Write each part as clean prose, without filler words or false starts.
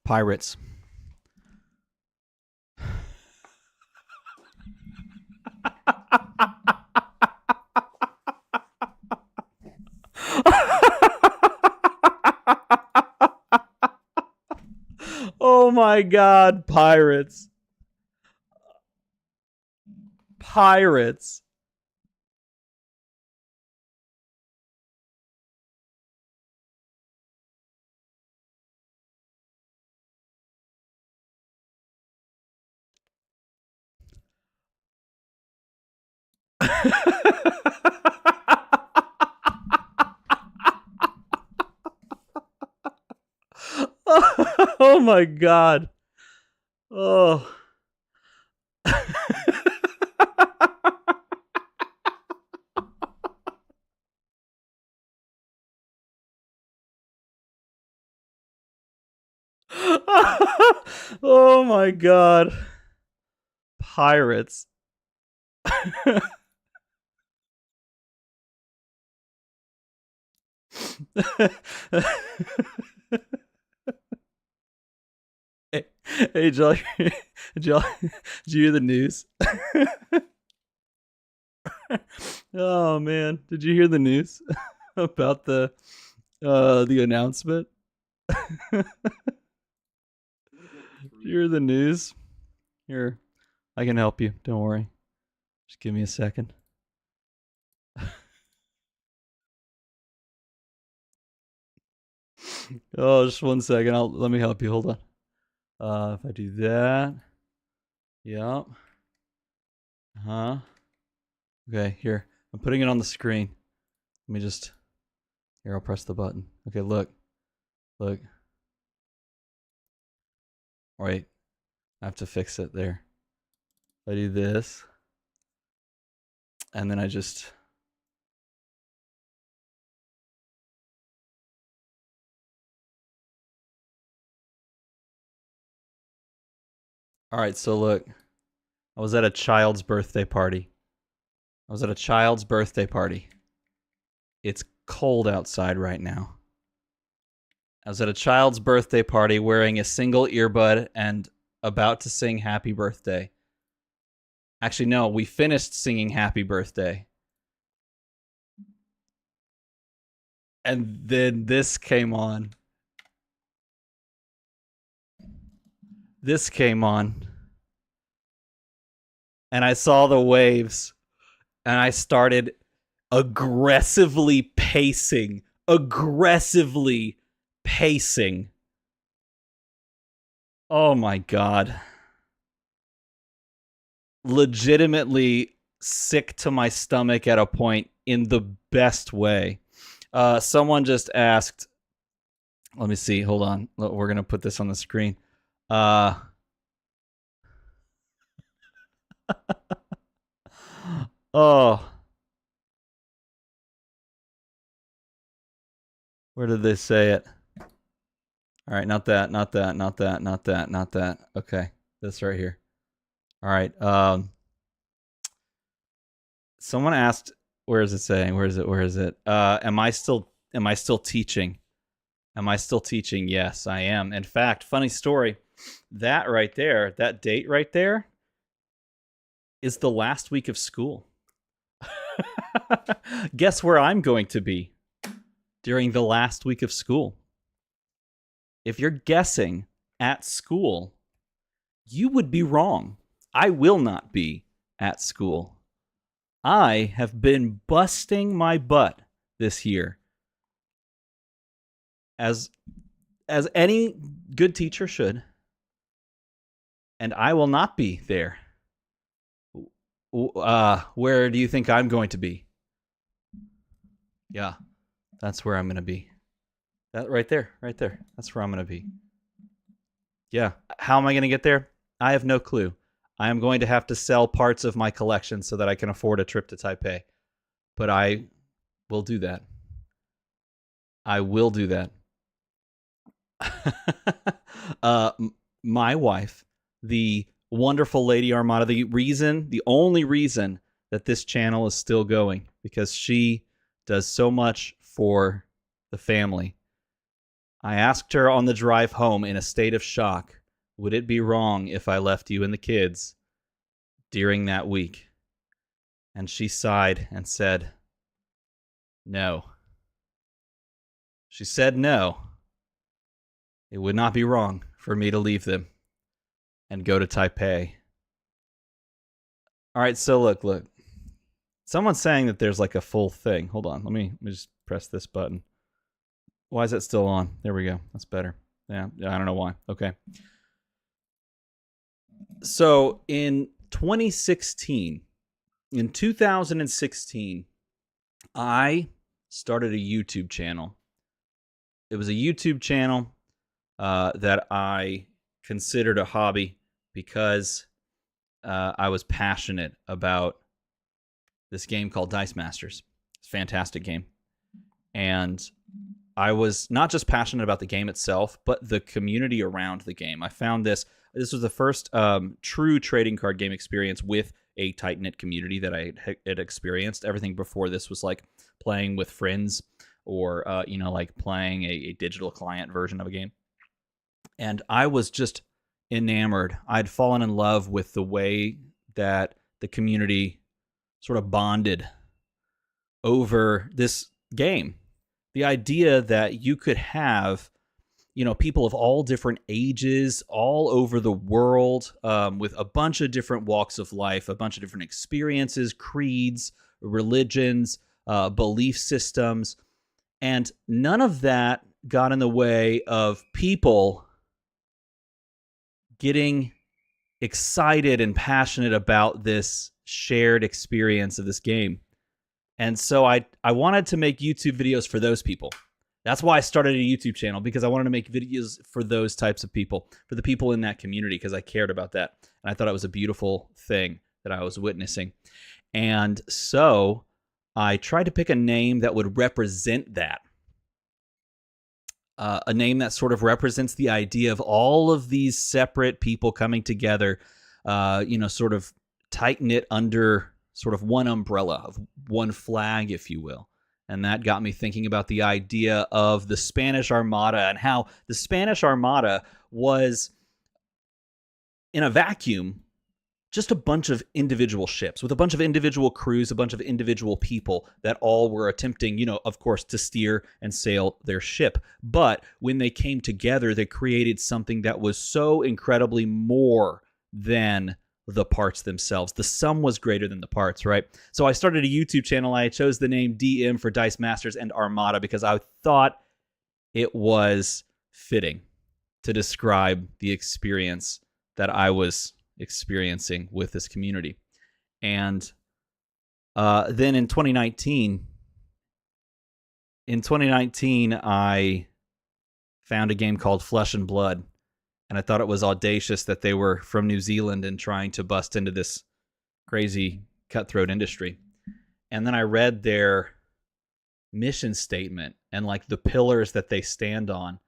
Pirates. Oh my God, pirates. Pirates. Oh my God. Oh. Oh my God. Pirates. Hey, hey, did you hear the news? Oh man, did you hear the news about the announcement? Did you hear the news? Here, I can help you. Don't worry. Just give me a second. Oh, just 1 second. Let me help you. Hold on. If I do that, yep. Okay, here. I'm putting it on the screen. Let me just. Here, I'll press the button. Okay, look. Look. Wait. I have to fix it there. I do this. And then I just. All right, so look. I was at a child's birthday party. It's cold outside right now. I was at a child's birthday party wearing a single earbud and about to sing Happy Birthday. Actually, no, we finished singing Happy Birthday. And then this came on. And I saw the waves. And I started aggressively pacing. Oh my God. Legitimately sick to my stomach at a point in the best way. Someone just asked, let me see, hold on. We're going to put this on the screen. Oh. Where did they say it? All right, not that. Okay, this right here. All right. Someone asked, where is it saying? Where is it? Am I still teaching? Yes, I am. In fact, funny story, that right there, that date right there is the last week of school. Guess where I'm going to be during the last week of school? If you're guessing at school, you would be wrong. I will not be at school. I have been busting my butt this year, as any good teacher should, and I will not be there. Where do you think I'm going to be? Yeah, that's where I'm going to be. That right there. That's where I'm going to be. Yeah. How am I going to get there? I have no clue. I am going to have to sell parts of my collection so that I can afford a trip to Taipei. But I will do that. My wife, the wonderful Lady Armada, the only reason that this channel is still going, because she does so much for the family. I asked her on the drive home in a state of shock, would it be wrong if I left you and the kids during that week? And she sighed and said, no. She said no. It would not be wrong for me to leave them and go to Taipei. All right, so look. Someone's saying that there's like a full thing. Hold on, let me just press this button. Why is it still on? There we go. That's better. Yeah, I don't know why. Okay. So in 2016, I started a YouTube channel. It was a YouTube channel that I considered a hobby because I was passionate about this game called Dice Masters. It's a fantastic game. And I was not just passionate about the game itself, but the community around the game. I found this was the first true trading card game experience with a tight-knit community that I had experienced. Everything before this was like playing with friends or, like playing a digital client version of a game. And I was just enamored. I'd fallen in love with the way that the community sort of bonded over this game. The idea that you could have, people of all different ages, all over the world, with a bunch of different walks of life, a bunch of different experiences, creeds, religions, belief systems, and none of that got in the way of people getting excited and passionate about this shared experience of this game. And so I wanted to make YouTube videos for those people. That's why I started a YouTube channel, because I wanted to make videos for those types of people, for the people in that community, because I cared about that. And I thought it was a beautiful thing that I was witnessing. And so I tried to pick a name that would represent that. A name that sort of represents the idea of all of these separate people coming together, sort of tight-knit under sort of one umbrella, of one flag, if you will. And that got me thinking about the idea of the Spanish Armada and how the Spanish Armada was, in a vacuum, just a bunch of individual ships with a bunch of individual crews, a bunch of individual people that all were attempting, of course, to steer and sail their ship. But when they came together, they created something that was so incredibly more than the parts themselves. The sum was greater than the parts, right? So I started a YouTube channel. I chose the name DM for Dice Masters and Armada because I thought it was fitting to describe the experience that I was experiencing with this community. And then in 2019, I found a game called Flesh and Blood. And I thought it was audacious that they were from New Zealand and trying to bust into this crazy cutthroat industry. And then I read their mission statement and like the pillars that they stand on.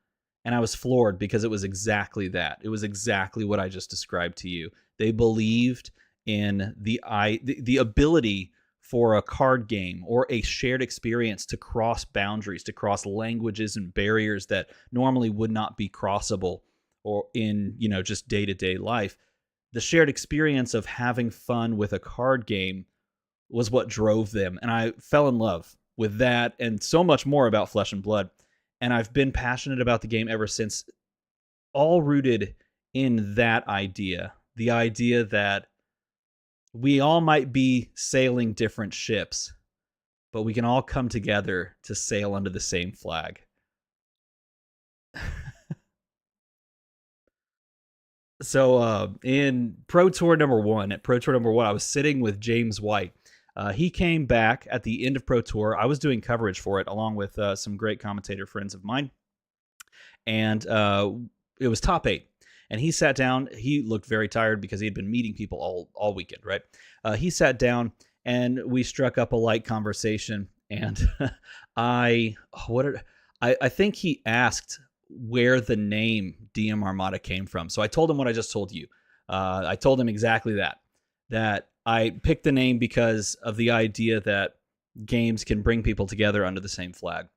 And I was floored because it was exactly that. It was exactly what I just described to you. They believed in the ability for a card game or a shared experience to cross boundaries, to cross languages and barriers that normally would not be crossable or in, just day-to-day life. The shared experience of having fun with a card game was what drove them. And I fell in love with that and so much more about Flesh and Blood. And I've been passionate about the game ever since, all rooted in that idea. The idea that we all might be sailing different ships, but we can all come together to sail under the same flag. So in Pro Tour number 1, I was sitting with James White. He came back at the end of Pro Tour. I was doing coverage for it along with some great commentator friends of mine. And it was top 8. And he sat down. He looked very tired because he had been meeting people all weekend, right? He sat down and we struck up a light conversation. And I think he asked where the name DM Armada came from. So I told him what I just told you. I told him exactly that I picked the name because of the idea that games can bring people together under the same flag.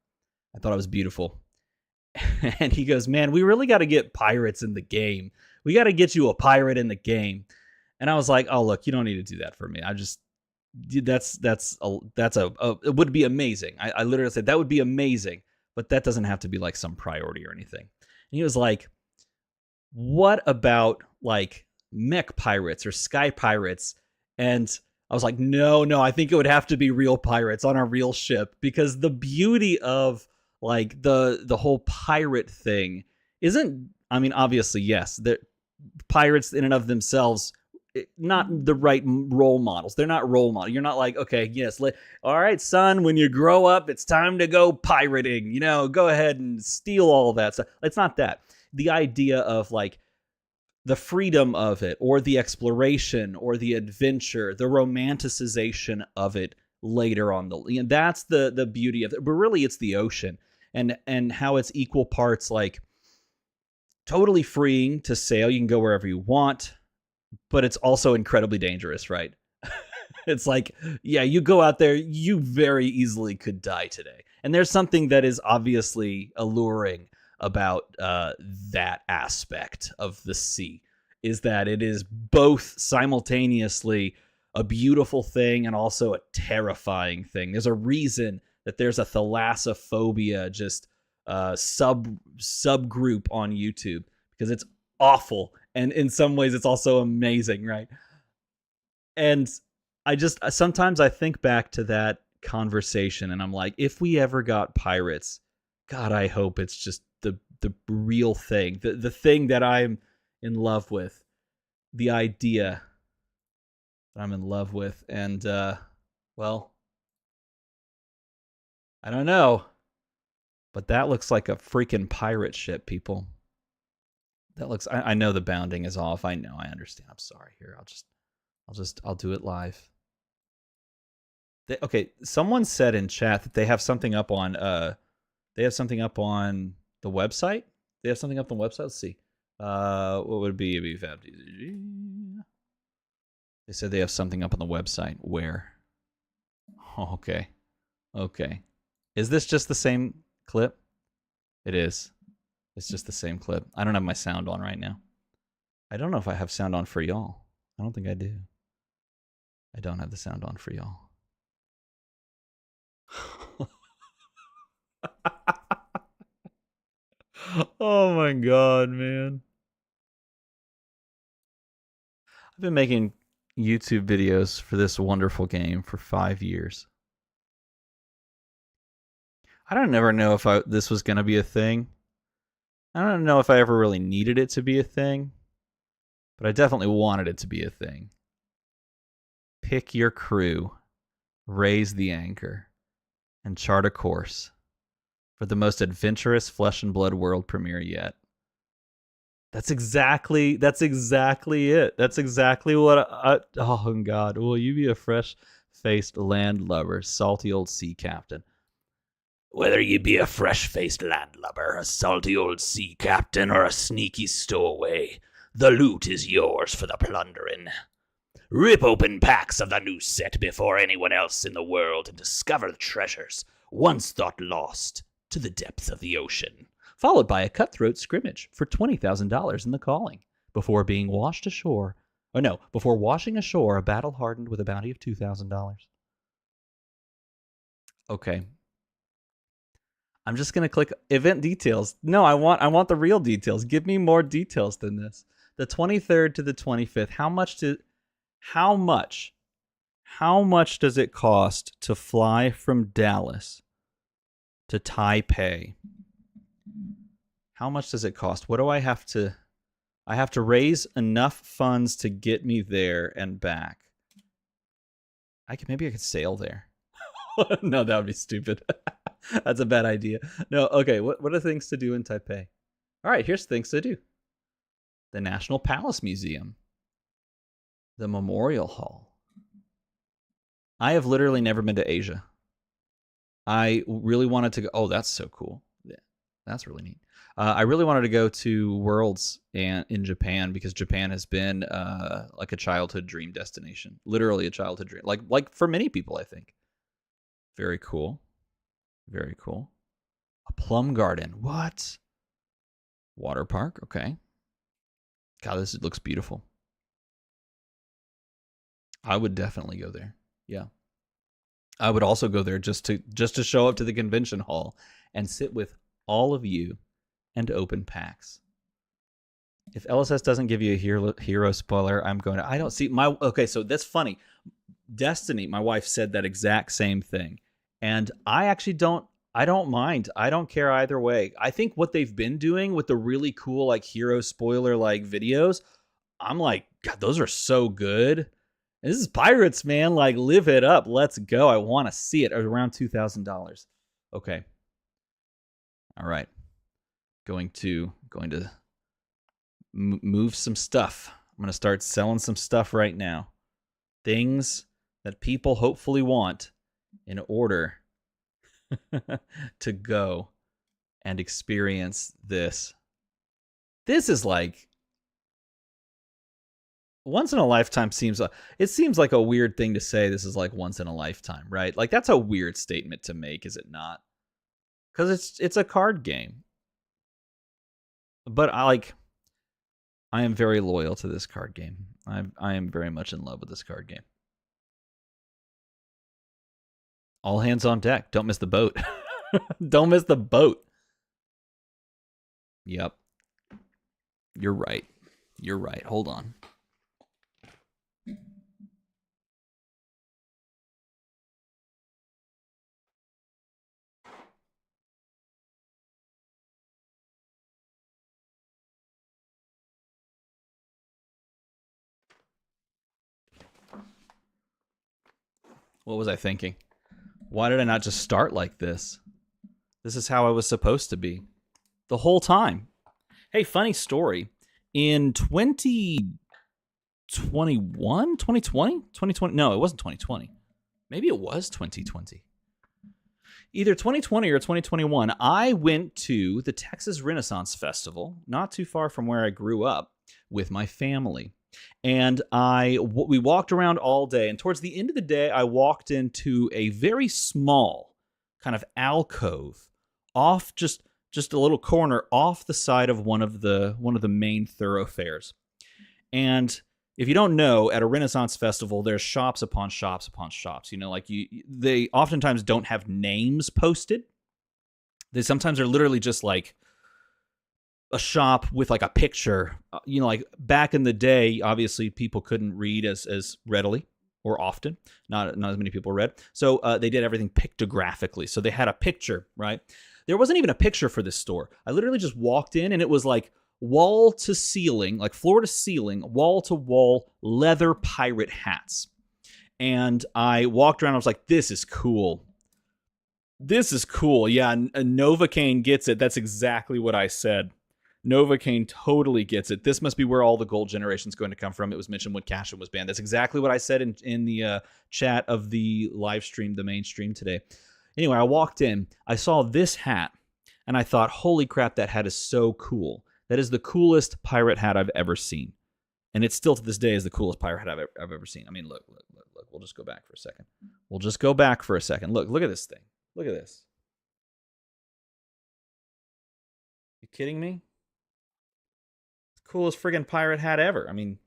I thought it was beautiful. And he goes, man, we really got to get pirates in the game. We got to get you a pirate in the game. And I was like, oh, look, you don't need to do that for me. I just, it would be amazing. I literally said that would be amazing, but that doesn't have to be like some priority or anything. And he was like, what about like mech pirates or sky pirates? And I was like, no, I think it would have to be real pirates on a real ship, because the beauty of like the whole pirate thing isn't, I mean, obviously, yes, the pirates in and of themselves, not the right role models. They're not role models. You're not like, okay, yes, all right, son, when you grow up, it's time to go pirating. Go ahead and steal all that stuff. It's not that. The idea of like the freedom of it, or the exploration, or the adventure, the romanticization of it later on, that's the beauty of it. But really, it's the ocean, and how it's equal parts like totally freeing to sail. You can go wherever you want, but it's also incredibly dangerous, right? It's like, yeah, you go out there, you very easily could die today. And there's something that is obviously alluring about that aspect of the sea, is that it is both simultaneously a beautiful thing and also a terrifying thing. There's a reason that there's a thalassophobia just subgroup on YouTube, because it's awful, and in some ways it's also amazing, right? And sometimes I think back to that conversation, and I'm like, if we ever got pirates, God, I hope it's just the real thing, the thing that I'm in love with, the idea that I'm in love with. And well, I don't know, but that looks like a freaking pirate ship, people. That looks, I know the bounding is off. I know, I understand. I'm sorry. Here, I'll do it live. Okay, someone said in chat that they have something up on the website. They have something up on the website. Let's see. What would it be? They said they have something up on the website. Where? Oh, okay. Is this just the same clip? It is. It's just the same clip. I don't have my sound on right now. I don't know if I have sound on for y'all. I don't think I do. I don't have the sound on for y'all. Oh my god, man. I've been making YouTube videos for this wonderful game for 5 years. I don't ever know if this was going to be a thing. I don't know if I ever really needed it to be a thing, but I definitely wanted it to be a thing. Pick your crew, raise the anchor, and chart a course for the most adventurous flesh and blood world premiere yet. That's exactly it. That's exactly what oh god, will you be a fresh-faced landlubber, salty old sea captain? Whether you be a fresh-faced landlubber, a salty old sea captain, or a sneaky stowaway, the loot is yours for the plundering. Rip open packs of the new set before anyone else in the world and discover the treasures once thought lost to the depths of the ocean, followed by a cutthroat scrimmage for $20,000 in the calling, before being washed ashore. Before washing ashore a battle hardened with a bounty of $2,000. Okay. I'm just gonna click event details. No, I want the real details. Give me more details than this. The 23rd to the 25th. How much does it cost to fly from Dallas to Taipei? How much does it cost? What do I have to raise enough funds to get me there and back. Maybe I could sail there. No, that would be stupid. That's a bad idea. No, okay, what are things to do in Taipei? All right, here's things to do. The National Palace Museum. The Memorial Hall. I have literally never been to Asia. I really wanted to go. Oh, that's so cool. Yeah, that's really neat. I really wanted to go to Worlds in Japan, because Japan has been like a childhood dream destination. Literally a childhood dream. Like for many people, I think. Very cool. Very cool. A plum garden. What? Water park. Okay. God, this looks beautiful. I would definitely go there. Yeah. I would also go there just to show up to the convention hall and sit with all of you and open packs. If LSS doesn't give you a hero spoiler, I'm going to... I don't see... Okay, so that's funny. Destiny, my wife said that exact same thing. And I actually don't... I don't mind. I don't care either way. I think what they've been doing with the really cool like hero spoiler like videos, I'm like, God, those are so good. And this is Pirates, man. Like, live it up. Let's go. I want to see it. Around $2,000. Okay. All right. Going to move some stuff. I'm going to start selling some stuff right now. Things that people hopefully want in order to go and experience this. This is like once in a lifetime. It seems like a weird thing to say. This is like once in a lifetime, right? Like that's a weird statement to make, is it not? Because it's a card game. But I am very loyal to this card game. I am very much in love with this card game. All hands on deck. Don't miss the boat. Don't miss the boat. Yep. You're right. You're right. Hold on. What was I thinking? Why did I not just start like this? This is how I was supposed to be the whole time. Hey, funny story. In 2020? No, it wasn't 2020. Maybe it was 2020. Either 2020 or 2021, I went to the Texas Renaissance Festival, not too far from where I grew up, with my family. And we walked around all day, and towards the end of the day, I walked into a very small kind of alcove off just a little corner off the side of one of the main thoroughfares. And if you don't know, at a Renaissance festival, there's shops upon shops upon shops. You know, like they oftentimes don't have names posted. They sometimes are literally just like a shop with like a picture. You know, like back in the day, obviously people couldn't read as readily or often. Not as many people read. So they did everything pictographically. So they had a picture, right? There wasn't even a picture for this store. I literally just walked in and it was like wall to ceiling, like floor to ceiling, wall to wall, leather pirate hats. And I walked around. I was like, this is cool. This is cool. Yeah, Novocaine gets it. That's exactly what I said. Novocaine totally gets it. This must be where all the gold generation is going to come from. It was mentioned when Cashin was banned. That's exactly what I said in the chat of the live stream, the main stream today. Anyway, I walked in. I saw this hat, and I thought, holy crap, that hat is so cool. That is the coolest pirate hat I've ever seen. And it still to this day is the coolest pirate hat I've ever seen. I mean, look. We'll just go back for a second. Look at this thing. Look at this. You kidding me? Coolest friggin' pirate hat ever. I mean,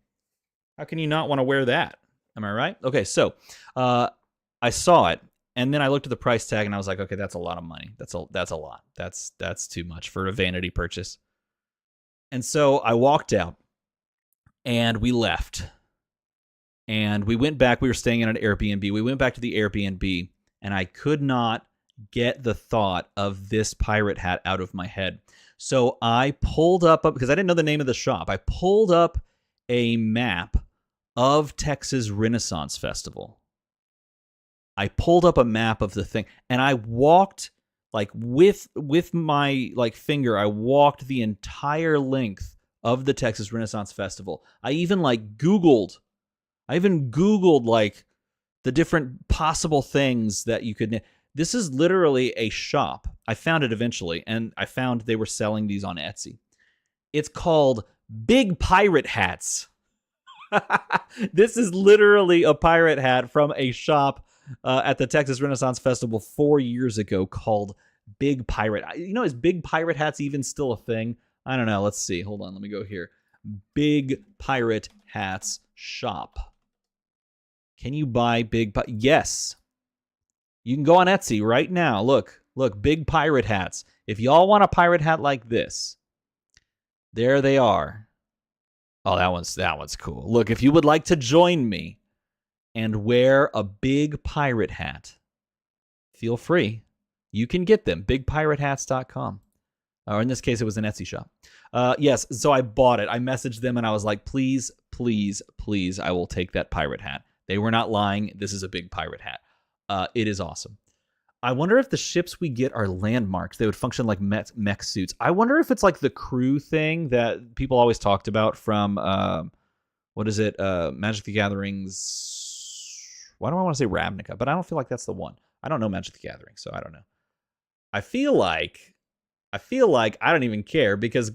how can you not want to wear that? Am I right? Okay, so I saw it, and then I looked at the price tag, and I was like, okay, that's a lot of money. That's a lot. That's too much for a vanity purchase. And so I walked out, and we left, and we went back. We were staying in an Airbnb. We went back to the Airbnb, and I could not get the thought of this pirate hat out of my head. So I pulled up, because I didn't know the name of the shop, I pulled up a map of Texas Renaissance Festival. I pulled up a map of the thing, and I walked, like, with my, like, finger, I walked the entire length of the Texas Renaissance Festival. I even Googled, like, the different possible things that you could... This is literally a shop. I found it eventually, and I found they were selling these on Etsy. It's called Big Pirate Hats. This is literally a pirate hat from a shop at the Texas Renaissance Festival 4 years ago called Big pirate. Is big pirate hats even still a thing? I don't know. Let's see. Hold on. Let me go here. Big pirate hats shop. Can you buy yes. You can go on Etsy right now. Look, big pirate hats. If y'all want a pirate hat like this, there they are. Oh, that one's cool. Look, if you would like to join me and wear a big pirate hat, feel free. You can get them. BigPirateHats.com. Or in this case, it was an Etsy shop. Yes, so I bought it. I messaged them and I was like, please, please, please, I will take that pirate hat. They were not lying. This is a big pirate hat. It is awesome. I wonder if the ships we get are landmarks. They would function like mech suits. I wonder if it's like the crew thing that people always talked about from, what is it? Magic the Gathering's... Why do I want to say Ravnica? But I don't feel like that's the one. I don't know Magic the Gathering, so I don't know. I feel like I don't even care because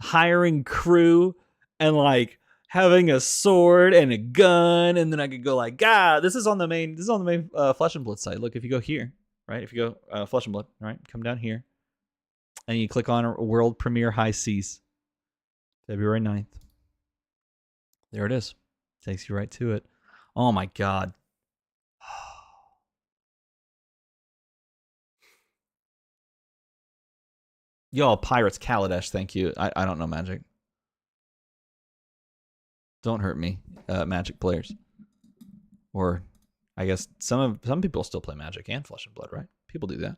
hiring crew and like having a sword and a gun, and then I could go like, this is on the main Flesh and Blood site. Look, if you go here, right? If you go Flesh and Blood, right? Come down here, and you click on World Premiere High Seas, February 9th. There it is. Takes you right to it. Oh my God. Yo, Pirates, Kaladesh, thank you. I don't know Magic. Don't hurt me, Magic players. Or, I guess some people still play Magic and Flesh and Blood, right? People do that.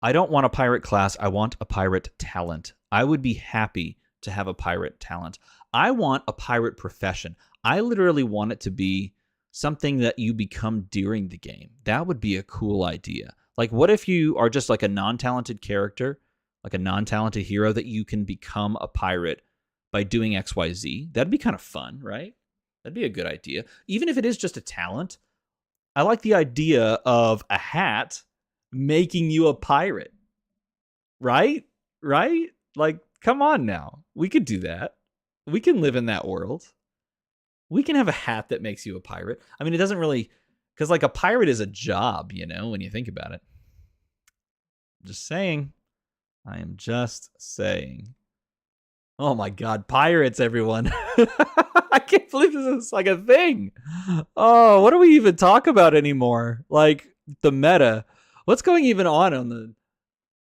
I don't want a pirate class. I want a pirate talent. I would be happy to have a pirate talent. I want a pirate profession. I literally want it to be something that you become during the game. That would be a cool idea. Like, what if you are just like a non-talented character, like a non-talented hero that you can become a pirate by doing XYZ? That'd be kind of fun, right? That'd be a good idea. Even if it is just a talent, I like the idea of a hat making you a pirate. Right? Right? Like, come on now. We could do that. We can live in that world. We can have a hat that makes you a pirate. I mean, it doesn't really... Because, like, a pirate is a job, when you think about it. Just saying. I am just saying. Oh, my God. Pirates, everyone. I can't believe this is, like, a thing. Oh, what do we even talk about anymore? Like, the meta. What's going even on the...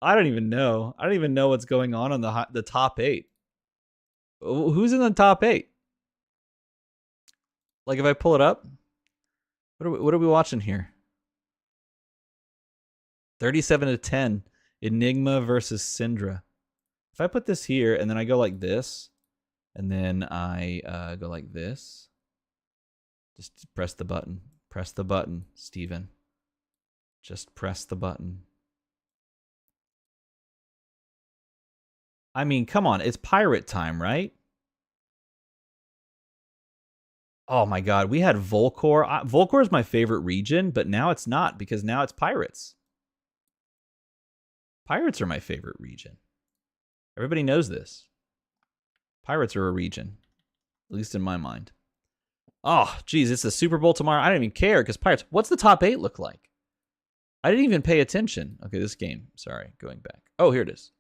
I don't even know. I don't even know what's going on the top 8. Who's in the top 8? Like, if I pull it up... What are we watching here? 37-10. Enigma versus Syndra. If I put this here and then I go like this, and then I go like this, just press the button. Press the button, Steven. Just press the button. I mean, come on. It's pirate time, right? Oh my God, we had Volcor. Volcor is my favorite region, but now it's not because now it's pirates. Pirates are my favorite region. Everybody knows this. Pirates are a region, at least in my mind. Oh, geez, it's the Super Bowl tomorrow. I don't even care because Pirates. What's the top 8 look like? I didn't even pay attention. Okay, this game. Sorry, going back. Oh, here it is.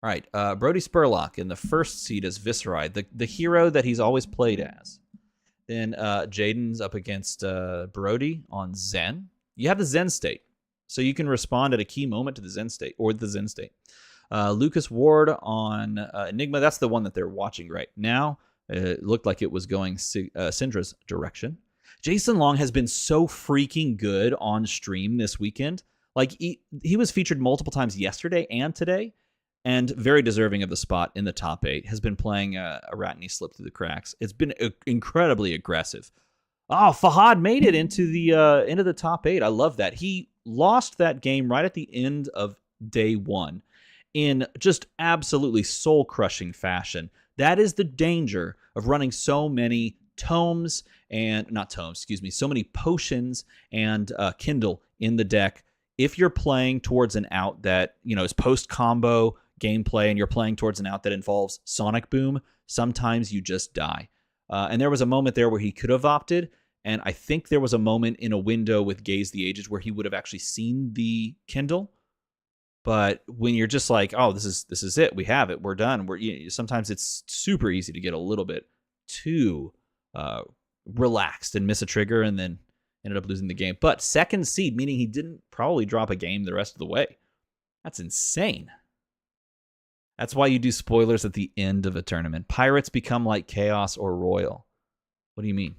All right, Brody Spurlock in the first seed as Viserai, the hero that he's always played as. Then Jaden's up against Brody on Zen. You have the Zen state, so you can respond at a key moment to the Zen state or the Zen state. Lucas Ward on Enigma. That's the one that they're watching right now. It looked like it was going Syndra's direction. Jason Long has been so freaking good on stream this weekend. Like he was featured multiple times yesterday and today. And very deserving of the spot in the top 8. Has been playing a Ratney slip through the cracks. It's been incredibly aggressive. Oh, Fahad made it into the top 8. I love that. He lost that game right at the end of day 1 in just absolutely soul-crushing fashion. That is the danger of running so many tomes and so many potions and Kindle in the deck. If you're playing towards an out that is post-combo gameplay and you're playing towards an out that involves Sonic Boom, sometimes you just die. And there was a moment there where he could have opted, And I think there was a moment in a window with Gaze the Ages where he would have actually seen the Kindle. But when you're just like, oh, this is it, we have it, we're done. Sometimes it's super easy to get a little bit too relaxed and miss a trigger and then ended up losing the game. But second seed, meaning he didn't probably drop a game the rest of the way. That's insane. That's why you do spoilers at the end of a tournament. Pirates become like Chaos or Royal. What do you mean?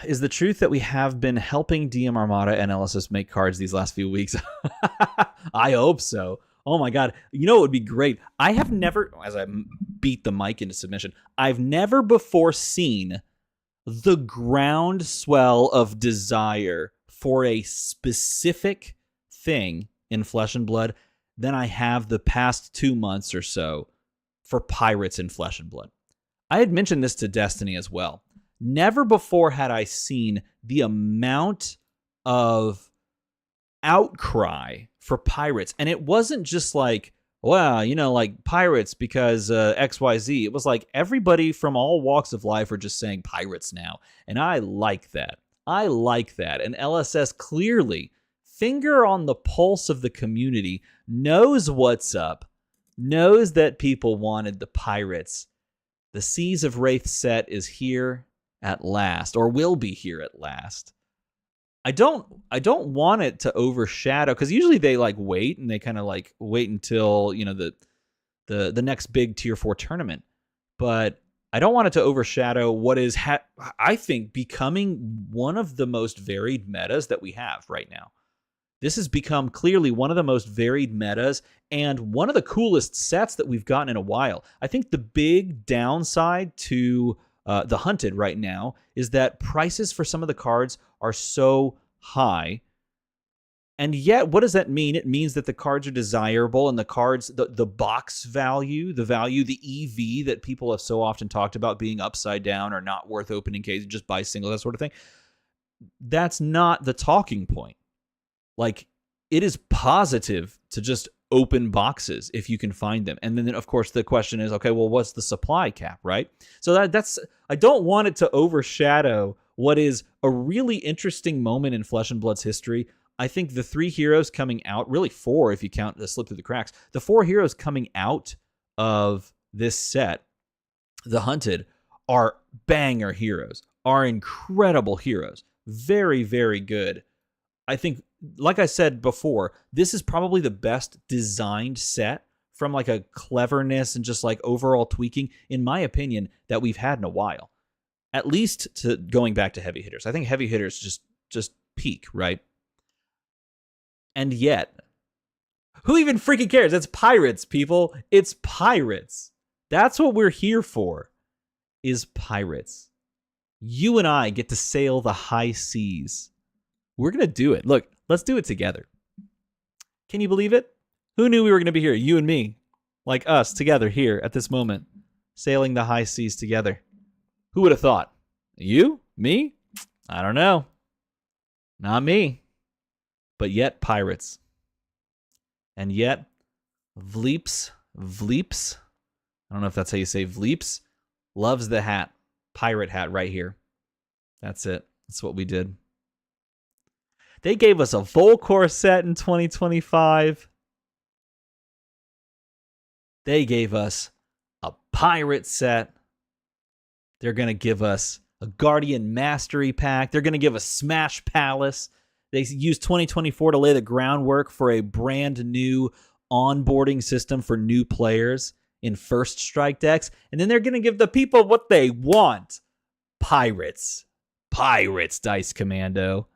Is the truth that we have been helping DM Armada and LSS make cards these last few weeks? I hope so. Oh my God. You know what would be great? I have never, as I beat the mic into submission, I've never before seen the groundswell of desire for a specific thing in Flesh and Blood than I have the past 2 months or so for Pirates in Flesh and Blood. I had mentioned this to Destiny as well. Never before had I seen the amount of outcry for Pirates. And it wasn't just like, well, like Pirates because XYZ. It was like everybody from all walks of life are just saying Pirates now. And I like that. And LSS clearly, finger on the pulse of the community, knows what's up, knows that people wanted the Pirates. The Seas of Wraith set is here at last, or will be here at last. I don't want it to overshadow, because usually they like wait and they kind of like wait until the next big tier 4 tournament. But I don't want it to overshadow what is I think becoming one of the most varied metas that we have right now. This has become clearly one of the most varied metas and one of the coolest sets that we've gotten in a while. I think the big downside to the Hunted right now is that prices for some of the cards are so high. And yet, what does that mean? It means that the cards are desirable, and the cards, the box value, the EV that people have so often talked about being upside down or not worth opening case, just buy single, that sort of thing. That's not the talking point. Like, it is positive to just open boxes if you can find them. And then, of course, the question is, okay, well, what's the supply cap, right? So that's I don't want it to overshadow what is a really interesting moment in Flesh and Blood's history. I think the 3 heroes coming out, really 4 if you count the slip through the cracks, the 4 heroes coming out of this set, the Hunted, are banger heroes, are incredible heroes. Very, very good. I think, like I said before, this is probably the best designed set from like a cleverness and just like overall tweaking, in my opinion, that we've had in a while. At least to going back to heavy hitters. I think heavy hitters just peak, right? And yet, who even freaking cares? It's Pirates, people. It's Pirates. That's what we're here for, is Pirates. You and I get to sail the high seas. We're going to do it. Look, let's do it together. Can you believe it? Who knew we were going to be here? You and me. Like us, together here at this moment. Sailing the high seas together. Who would have thought? You? Me? I don't know. Not me. But yet, Pirates. And yet, Vleeps, I don't know if that's how you say Vleeps, loves the hat. Pirate hat right here. That's it. That's what we did. They gave us a Volcor set in 2025. They gave us a Pirate set. They're going to give us a Guardian Mastery Pack. They're going to give us Smash Palace. They used 2024 to lay the groundwork for a brand new onboarding system for new players in First Strike decks. And then they're going to give the people what they want. Pirates. Pirates, Dice Commando.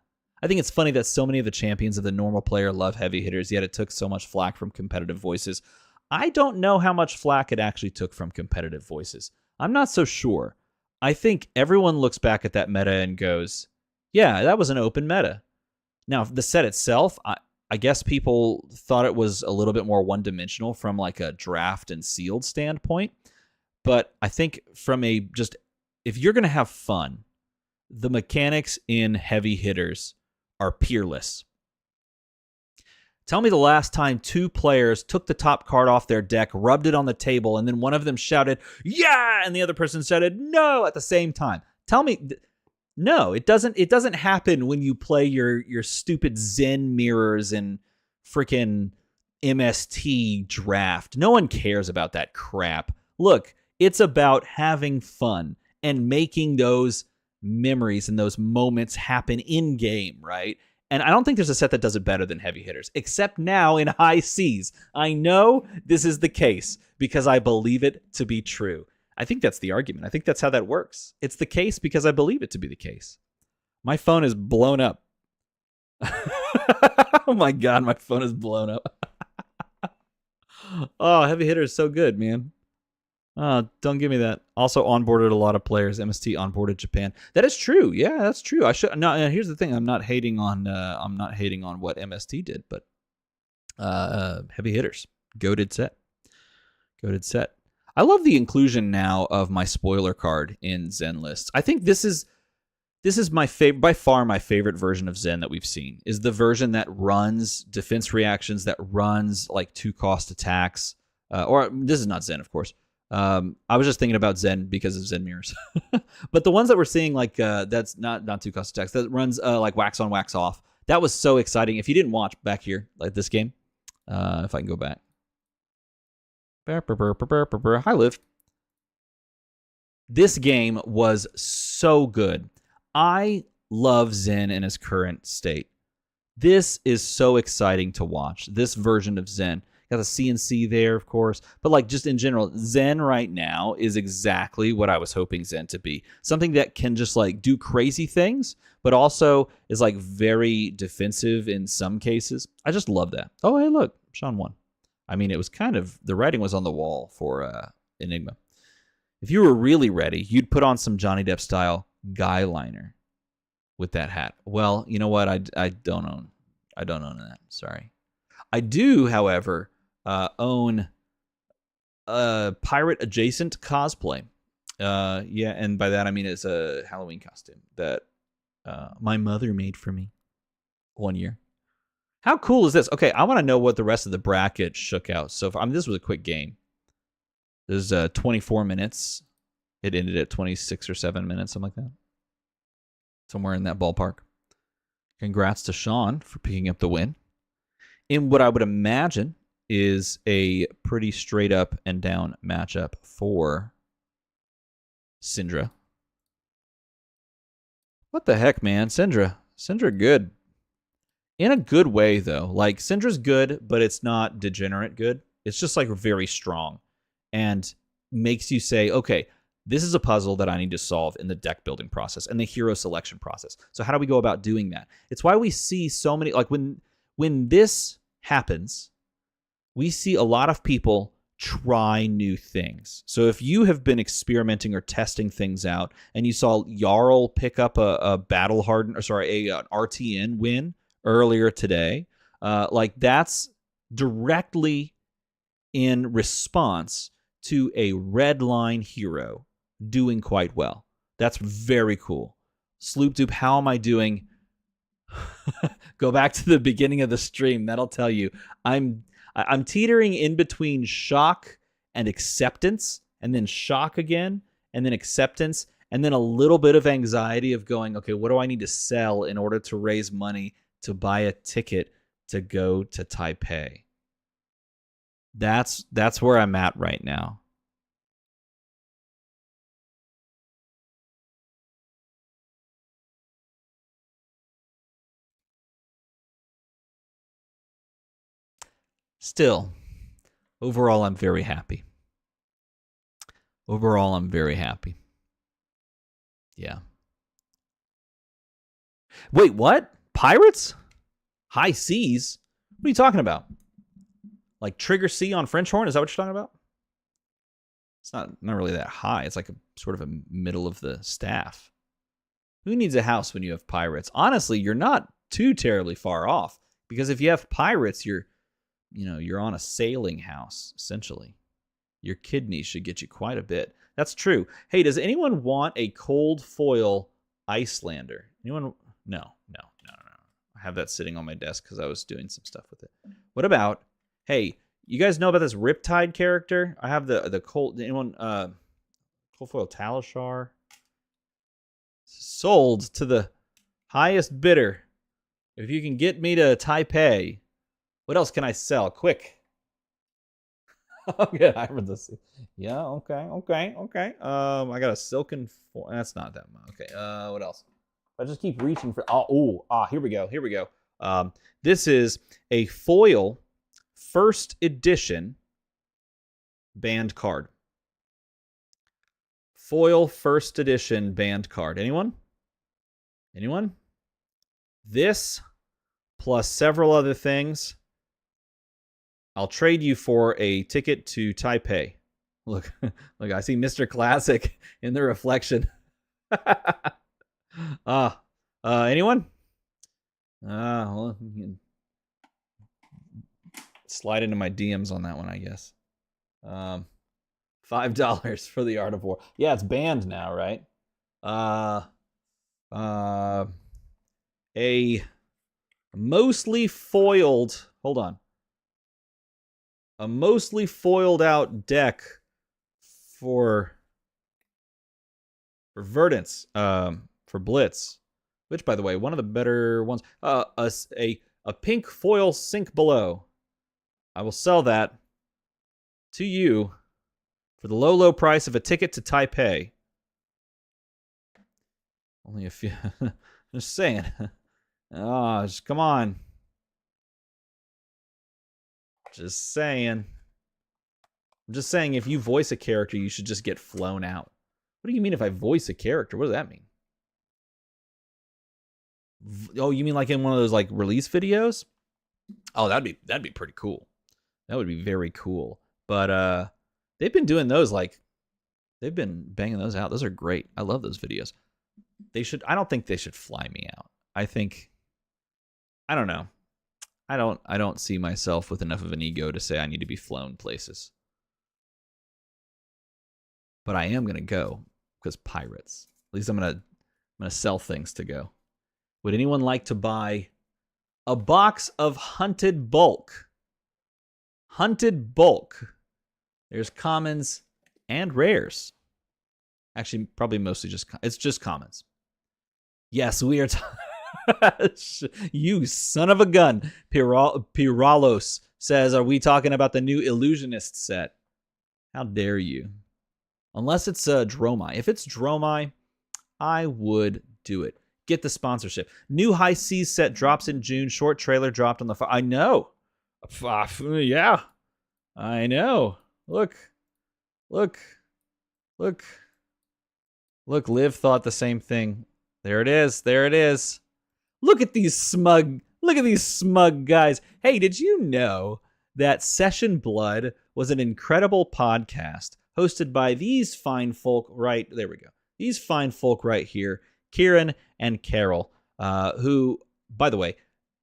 I think it's funny that so many of the champions of the normal player love heavy hitters, yet it took so much flack from competitive voices. I don't know how much flack it actually took from competitive voices. I'm not so sure. I think everyone looks back at that meta and goes, yeah, that was an open meta. Now, the set itself, I guess people thought it was a little bit more one-dimensional from like a draft and sealed standpoint. But I think from a just, if you're going to have fun, the mechanics in heavy hitters are peerless. Tell me the last time 2 players took the top card off their deck, rubbed it on the table, and then one of them shouted, yeah, and the other person shouted, no, at the same time. Tell me, no, it doesn't. It doesn't happen when you play your stupid Zen mirrors and freaking MST draft. No one cares about that crap. Look, it's about having fun and making those memories and those moments happen in game, right? And I don't think there's a set that does it better than Heavy Hitters, except now in High Seas. I know this is the case because I believe it to be true. I think that's the argument. I think that's how that works. It's the case because I believe it to be the case. My phone is blown up. Oh my God, my phone is blown up. Oh, Heavy Hitter is so good, man. Don't give me that. Also onboarded a lot of players. MST onboarded Japan. That is true. Yeah, that's true. I should. No, here's the thing. I'm not hating on what MST did, but Heavy Hitters, goated set. I love the inclusion now of my spoiler card in Zen lists. I think this is my favorite, by far my favorite version of Zen that we've seen, is the version that runs defense reactions, that runs like 2-cost attacks. Or this is not Zen, of course. I was just thinking about Zen because of Zen mirrors. But the ones that we're seeing, like that's not 2-cost attacks, that runs like wax on, wax off. That was so exciting. If you didn't watch back here, like this game, if I can go back. Hi, Liv. This game was so good. I love Zen in its current state. This is so exciting to watch. This version of Zen. Got the CNC there, of course. But like just in general, Zen right now is exactly what I was hoping Zen to be. Something that can just like do crazy things, but also is like very defensive in some cases. I just love that. Oh, hey, look. Sean won. I mean, it was kind of, the writing was on the wall for Enigma. If you were really ready, you'd put on some Johnny Depp style guy liner with that hat. Well, you know what? I don't own that. Sorry. I do, however, own a pirate adjacent cosplay. Yeah, and by that I mean it's a Halloween costume that my mother made for me one year. How cool is this? Okay, I want to know what the rest of the bracket shook out. So, this was a quick game. There's 24 minutes. It ended at 26 or 7 minutes, something like that. Somewhere in that ballpark. Congrats to Sean for picking up the win. In what I would imagine is a pretty straight up and down matchup for Syndra. What the heck, man? Syndra good. In a good way, though. Like, Syndra's good, but it's not degenerate good. It's just, like, very strong. And makes you say, okay, this is a puzzle that I need to solve in the deck building process and the hero selection process. So how do we go about doing that? It's why we see so many, like, when this happens, we see a lot of people try new things. So if you have been experimenting or testing things out and you saw Jarl pick up a battle hardened, an RTN win earlier today, like that's directly in response to a red line hero doing quite well. That's very cool. Sloop Dupe, how am I doing? Go back to the beginning of the stream. That'll tell you. I'm teetering in between shock and acceptance, and then shock again, and then acceptance, and then a little bit of anxiety of going, okay, what do I need to sell in order to raise money to buy a ticket to go to Taipei? That's where I'm at right now. Still, overall, I'm very happy. Yeah. Wait, what? Pirates? High seas? What are you talking about? Like Trigger C on French Horn? Is that what you're talking about? It's not really that high. It's like a sort of a middle of the staff. Who needs a house when you have pirates? Honestly, you're not too terribly far off, because if you have pirates, you're on a sailing house, essentially. Your kidneys should get you quite a bit. That's true. Hey, does anyone want a cold foil Icelander? Anyone? No. I have that sitting on my desk because I was doing some stuff with it. What about, hey, you guys know about this Riptide character? I have the cold, anyone, cold foil Talishar? Sold to the highest bidder. If you can get me to Taipei, what else can I sell? Quick. Okay, I read this. Yeah, okay. I got a silken foil. That's not that much. Okay, what else? I just keep reaching for. Here we go. This is a foil first edition band card. Foil first edition band card. Anyone? This plus several other things. I'll trade you for a ticket to Taipei. Look, I see Mr. Classic in the reflection. Anyone? Well, you can slide into my DMs on that one, I guess. $5 for the Art of War. Yeah, it's banned now, right? A mostly foiled. Hold on. A mostly foiled out deck for Verdance, for Blitz, which, by the way, one of the better ones. A pink foil Sink Below. I will sell that to you for the low price of a ticket to Taipei. Only a few. Just saying. Just come on. Just saying. I'm just saying, if you voice a character, you should just get flown out. What do you mean if I voice a character? What does that mean? Oh, you mean like in one of those like release videos? Oh, that'd be pretty cool. That would be very cool. But they've been doing those, like they've been banging those out. Those are great. I love those videos. I don't think they should fly me out. I don't know. I don't see myself with enough of an ego to say I need to be flown places. But I am going to go because pirates. At least I'm going to sell things to go. Would anyone like to buy a box of Hunted Bulk? Hunted Bulk. There's commons and rares. Actually, probably mostly it's just commons. Yes, we are. You son of a gun. Piralos says, are we talking about the new Illusionist set? How dare you? Unless it's Dromai. If it's Dromai, I would do it. Get the sponsorship. New High Seas set drops in June. Short trailer dropped on the... I know. Yeah. I know. Look. Liv thought the same thing. There it is. Look at these smug guys. Hey, did you know that Session Blood was an incredible podcast hosted by these fine folk right there we go. These fine folk right here, Kieran and Carol, who, by the way,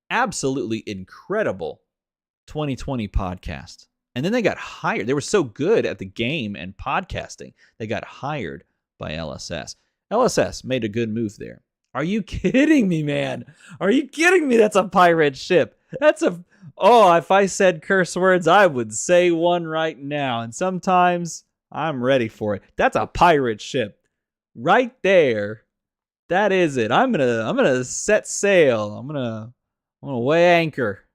absolutely incredible 2020 podcast. And then they got hired. They were so good at the game and podcasting, they got hired by LSS. LSS made a good move there. Are you kidding me, man? Are you kidding me? That's a pirate ship. If I said curse words, I would say one right now. And sometimes I'm ready for it. That's a pirate ship. Right there. That is it. I'm gonna set sail. I'm gonna weigh anchor.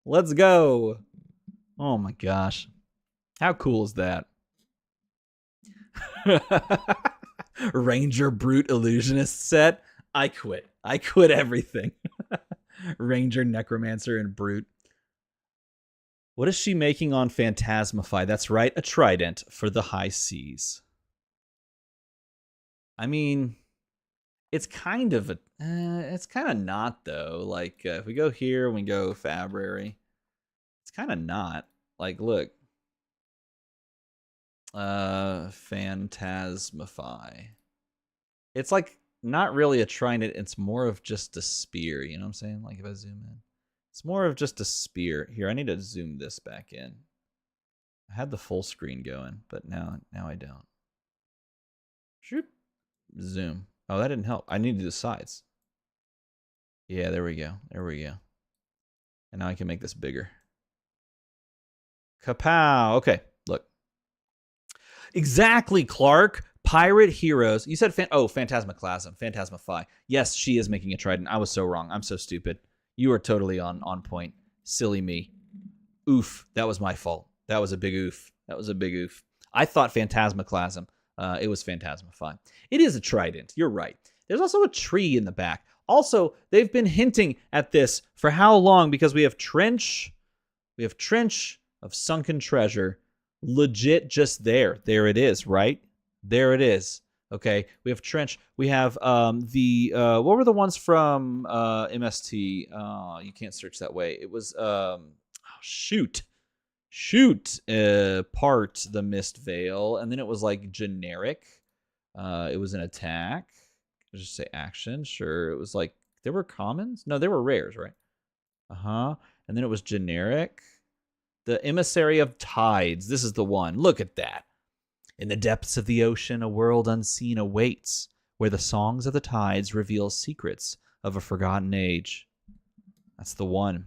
Let's go. Oh my gosh. How cool is that? Ranger Brute Illusionist set. I quit everything. Ranger, Necromancer, and Brute. What is she making on Phantasmify? That's right, a trident for the high seas. I mean, it's kind of not though. Like if we go here and we go Fabrary, it's kind of not. Like look, Phantasmify. It's like not really a trident. It's more of just a spear. You know what I'm saying? Like if I zoom in, it's more of just a spear. Here, I need to zoom this back in. I had the full screen going, but now I don't. Shoop. Zoom. Oh, that didn't help. I need to do the sides. Yeah, there we go. And now I can make this bigger. Kapow. Okay, look. Exactly, Clark. Pirate heroes. You said, Phantasmaclasm, Phantasmify. Yes, she is making a trident. I was so wrong. I'm so stupid. You are totally on point. Silly me. Oof. That was my fault. That was a big oof. I thought Phantasmaclasm. It was Phantasmify. It is a trident. You're right. There's also a tree in the back. Also, they've been hinting at this for how long? Because we have Trench. We have Trench of Sunken Treasure. Legit just there. There it is, right? There it is. Okay. We have Trench. We have what were the ones from MST? You can't search that way. It was shoot. Part the Mist Veil, and then it was like generic. It was an attack. Let's just say action. Sure. It was like there were commons. No, there were rares, right? And then it was generic. The Emissary of Tides. This is the one. Look at that. In the depths of the ocean, a world unseen awaits, where the songs of the tides reveal secrets of a forgotten age. That's the one.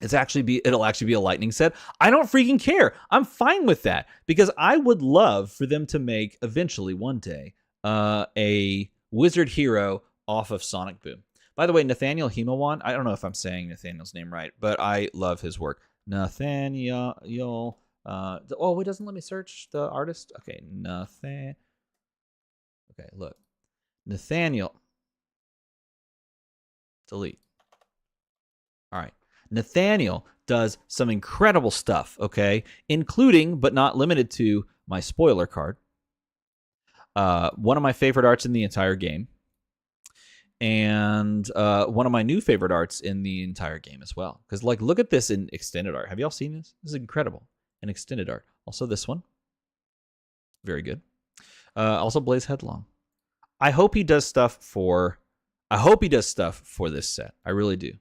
It'll actually be a lightning set. I don't freaking care. I'm fine with that because I would love for them to make eventually one day a wizard hero off of Sonic Boom. By the way, Nathaniel Himawant, I don't know if I'm saying Nathaniel's name right, but I love his work. Nathaniel, it doesn't let me search the artist. Okay, Okay, look. Nathaniel. Delete. All right. Nathaniel does some incredible stuff, okay? Including, but not limited to, my spoiler card. One of my favorite arts in the entire game. And one of my new favorite arts in the entire game as well. Because, like, look at this in extended art. Have y'all seen this? This is incredible. In extended art. Also this one. Very good. Also Blaze Headlong. I hope he does stuff for this set. I really do.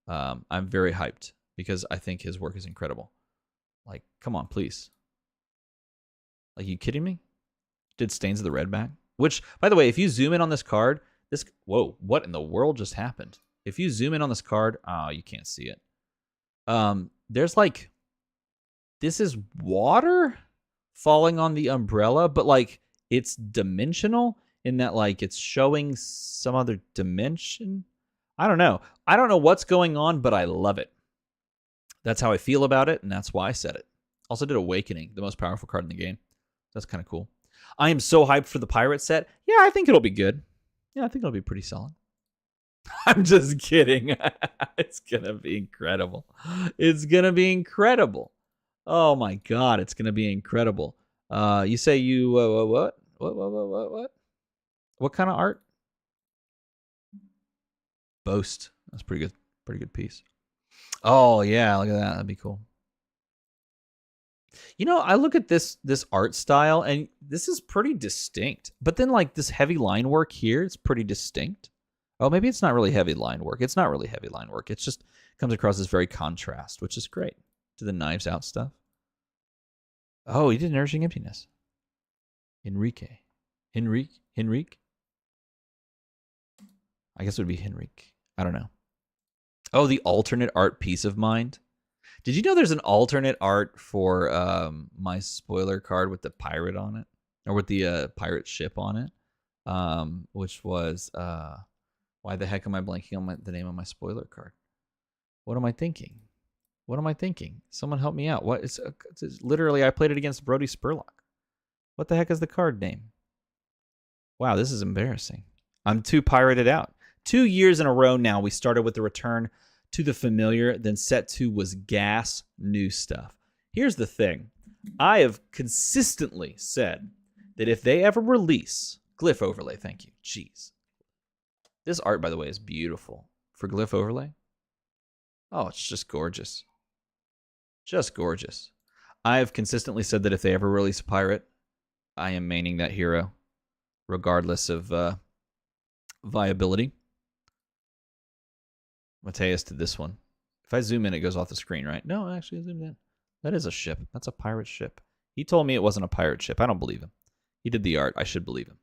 I'm very hyped because I think his work is incredible. Like, come on, please. Like, you kidding me? Did Stains of the Red back? Which, by the way, if you zoom in on this card, whoa, what in the world just happened? If you zoom in on this card, you can't see it. There's like, this is water falling on the umbrella, but like it's dimensional in that like it's showing some other dimension. I don't know. I don't know what's going on, but I love it. That's how I feel about it, and that's why I said it. Also did Awakening, the most powerful card in the game. That's kind of cool. I am so hyped for the pirate set. Yeah, I think it'll be good. Yeah, I think it'll be pretty solid. I'm just kidding. It's going to be incredible. It's going to be incredible. Oh my God, it's going to be incredible. You say you, what? What kind of art? Boast. That's pretty good. Pretty good piece. Oh yeah, look at that. That'd be cool. You know, I look at this art style, and this is pretty distinct. But then, like, this heavy line work here, it's pretty distinct. Oh, maybe it's not really heavy line work. It's not really heavy line work. It's just comes across as very contrast, which is great. To the Knives Out stuff. Oh, he did Nourishing Emptiness. Henrique. I guess it would be Henrique. I don't know. Oh, the alternate art Peace of Mind. Did you know there's an alternate art for my spoiler card with the pirate on it? Or with the pirate ship on it? Which was... why the heck am I blanking on the name of my spoiler card? What am I thinking? Someone help me out. What? It's literally, I played it against Brody Spurlock. What the heck is the card name? Wow, this is embarrassing. I'm too pirated out. 2 years in a row now, we started with the return to the familiar, then set 2 was gas, new stuff. Here's the thing. I have consistently said that if they ever release... Glyph Overlay, thank you. Jeez. This art, by the way, is beautiful. For Glyph Overlay. Oh, it's just gorgeous. Just gorgeous. I have consistently said that if they ever release a pirate, I am maining that hero, regardless of viability. Mateus did this one. If I zoom in, it goes off the screen, right? No, actually, I zoomed in. That is a ship. That's a pirate ship. He told me it wasn't a pirate ship. I don't believe him. He did the art. I should believe him.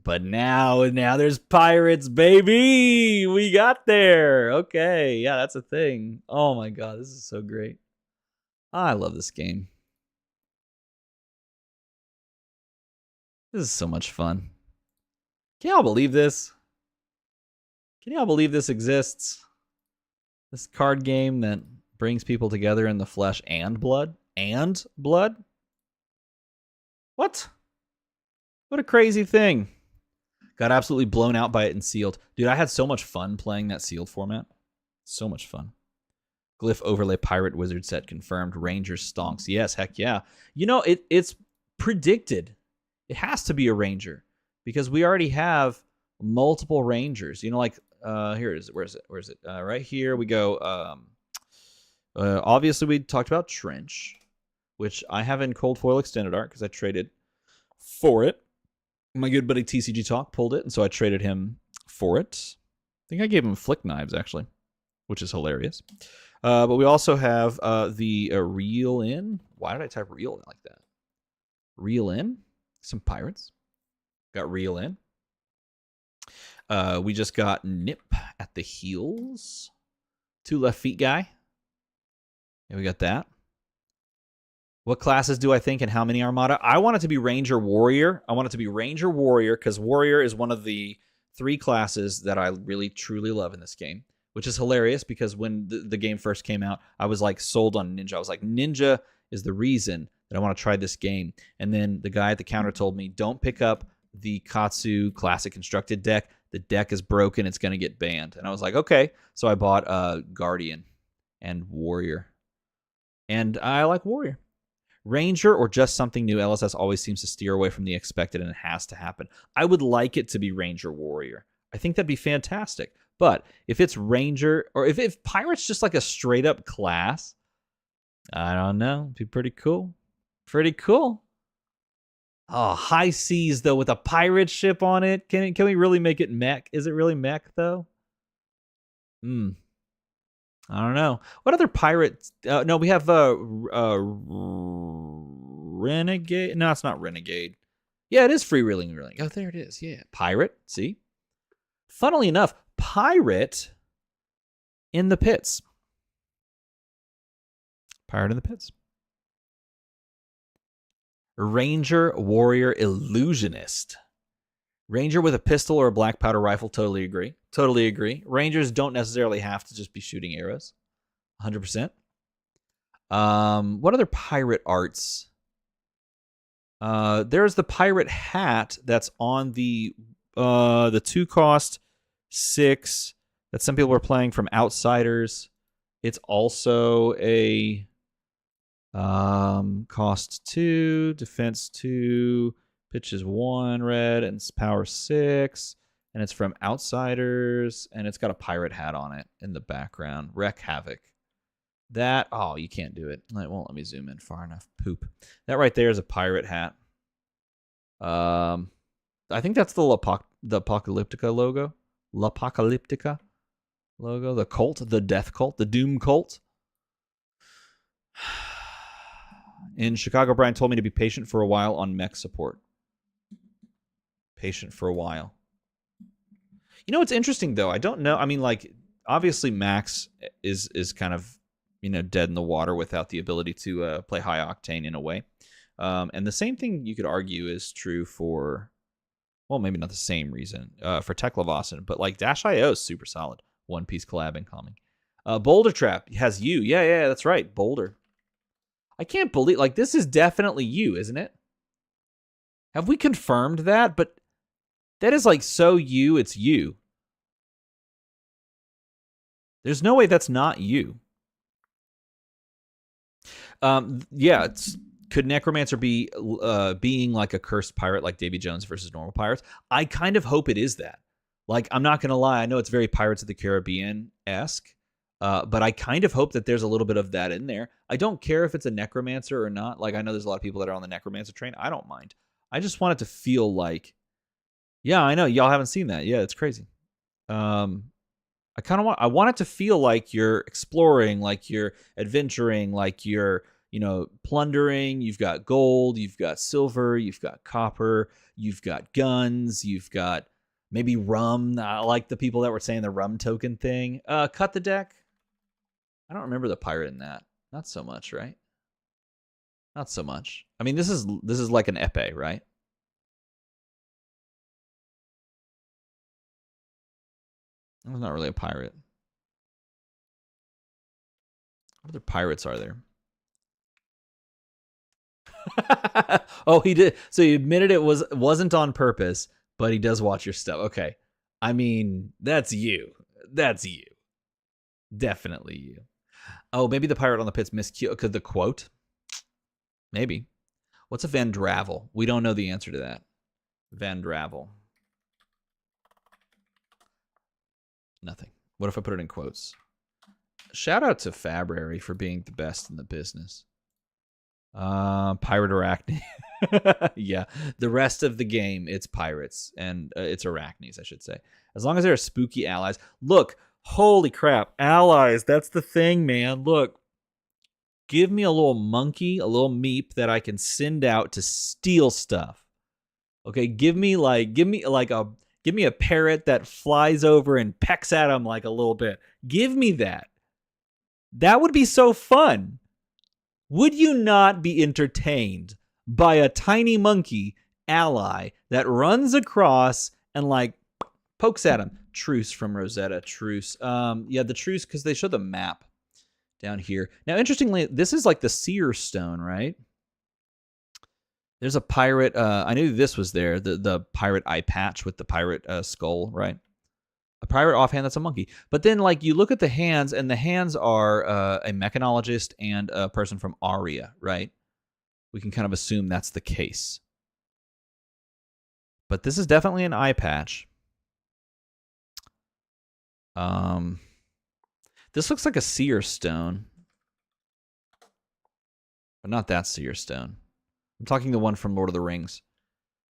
But now there's pirates, baby! We got there! Okay, yeah, that's a thing. Oh my God, this is so great. I love this game. This is so much fun. Can y'all believe this? Can y'all believe this exists? This card game that brings people together in the flesh and blood? And blood? What? What a crazy thing. Got absolutely blown out by it in sealed. Dude, I had so much fun playing that sealed format. So much fun. Glyph overlay pirate wizard set confirmed. Ranger stonks. Yes, heck yeah. You know, it's predicted. It has to be a ranger because we already have multiple rangers. You know, like here it is. Where is it? Right here we go. Obviously, we talked about Trench, which I have in cold foil extended art because I traded for it. My good buddy TCG Talk pulled it, and so I traded him for it. I think I gave him flick knives, actually, which is hilarious. But we also have the reel in. Why did I type reel in like that? Reel in. Some pirates. Got reel in. We just got Nip at the heels. 2 left feet guy. Yeah, we got that. What classes do I think and how many Armada? I want it to be Ranger Warrior. I want it to be Ranger Warrior because Warrior is one of the 3 classes that I really, truly love in this game, which is hilarious because when the game first came out, I was like sold on Ninja. I was like, Ninja is the reason that I want to try this game. And then the guy at the counter told me, don't pick up the Katsu Classic Constructed deck. The deck is broken. It's going to get banned. And I was like, okay. So I bought Guardian and Warrior. And I like Warrior. Ranger or just something new, LSS always seems to steer away from the expected and it has to happen. I would like it to be Ranger Warrior. I think that'd be fantastic. But if it's Ranger, or if Pirate's just like a straight up class, I don't know. It'd be pretty cool. Pretty cool. Oh, high seas though with a pirate ship on it. Can we really make it mech? Is it really mech though? I don't know. What other pirates? No, we have Renegade. No, it's not Renegade. Yeah, it is freewheeling. Oh, there it is. Yeah, Pirate. See? Funnily enough, Pirate in the pits. Pirate in the pits. Ranger, Warrior, Illusionist. Ranger with a pistol or a black powder rifle, totally agree. Totally agree. Rangers don't necessarily have to just be shooting arrows. 100%. What other pirate arts? There's the pirate hat that's on the 2-cost 6 that some people are playing from Outsiders. It's also a cost 2, defense 2, pitches 1 red, and it's power 6. And it's from Outsiders, and it's got a pirate hat on it in the background. Wreck Havoc. That, oh, you can't do it. It won't let me zoom in far enough. Poop. That right there is a pirate hat. I think that's the Apocalyptica logo. L'Apocalyptica logo. The cult, the death cult, the doom cult. In Chicago, Brian told me to be patient for a while on mech support. Patient for a while. You know what's interesting though? I don't know. I mean, like, obviously Max is kind of, you know, dead in the water without the ability to play high octane in a way. And the same thing you could argue is true for, well, maybe not the same reason, for Teklevasen, but like Dash.io is super solid. One Piece collab incoming. Boulder Trap has you. Yeah, that's right. Boulder. I can't believe, like, this is definitely you, isn't it? Have we confirmed that? But that is like so you, it's you. There's no way that's not you. Yeah, could Necromancer be being like a cursed pirate like Davy Jones versus normal pirates? I kind of hope it is that. Like, I'm not going to lie. I know it's very Pirates of the Caribbean-esque, but I kind of hope that there's a little bit of that in there. I don't care if it's a Necromancer or not. Like, I know there's a lot of people that are on the Necromancer train. I don't mind. I just want it to feel like, yeah, I know. Y'all haven't seen that. Yeah, it's crazy. I want it to feel like you're exploring, like you're adventuring, like you're, you know, plundering. You've got gold, you've got silver, you've got copper, you've got guns, you've got maybe rum. I like the people that were saying the rum token thing. Cut the deck. I don't remember the pirate in that. Not so much, right? Not so much. I mean, this is like an epee, right? I'm not really a pirate. What other pirates are there? Oh, he did. So he admitted it wasn't on purpose, but he does watch your stuff. Okay. I mean, that's you. That's you. Definitely you. Oh, maybe the pirate on the pit's miscue. Could the quote? Maybe. What's a Van Dravel? We don't know the answer to that. Van Dravel. Nothing. What if I put it in quotes? Shout out to Fabrary for being the best in the business. Pirate Arachne. Yeah. The rest of the game, it's pirates. And it's Arachnes, I should say. As long as there are spooky allies. Look, holy crap. Allies. That's the thing, man. Look. Give me a little monkey, a little meep that I can send out to steal stuff. Okay, give me a parrot that flies over and pecks at him like a little bit. Give me that. That would be so fun. Would you not be entertained by a tiny monkey ally that runs across and like pokes at him? Truce from Rosetta. Truce. Yeah, the truce because they show the map down here. Now, interestingly, this is like the seer stone, right? There's a pirate. I knew this was there. The pirate eye patch with the pirate skull, right? A pirate offhand, that's a monkey. But then, like, you look at the hands, and the hands are a mechanologist and a person from Aria, right? We can kind of assume that's the case. But this is definitely an eye patch. This looks like a seer stone. But not that seer stone. I'm talking the one from Lord of the Rings.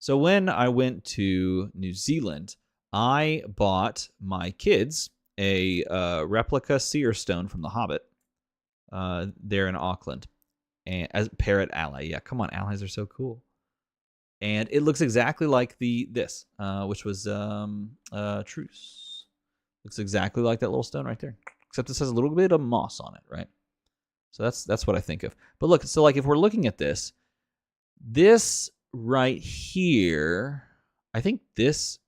So when I went to New Zealand, I bought my kids a replica seer stone from The Hobbit there in Auckland. And as parrot ally. Yeah, come on, allies are so cool. And it looks exactly like this, which was Truce. Looks exactly like that little stone right there. Except this has a little bit of moss on it, right? So that's what I think of. But look, so like if we're looking at this right here, I think this.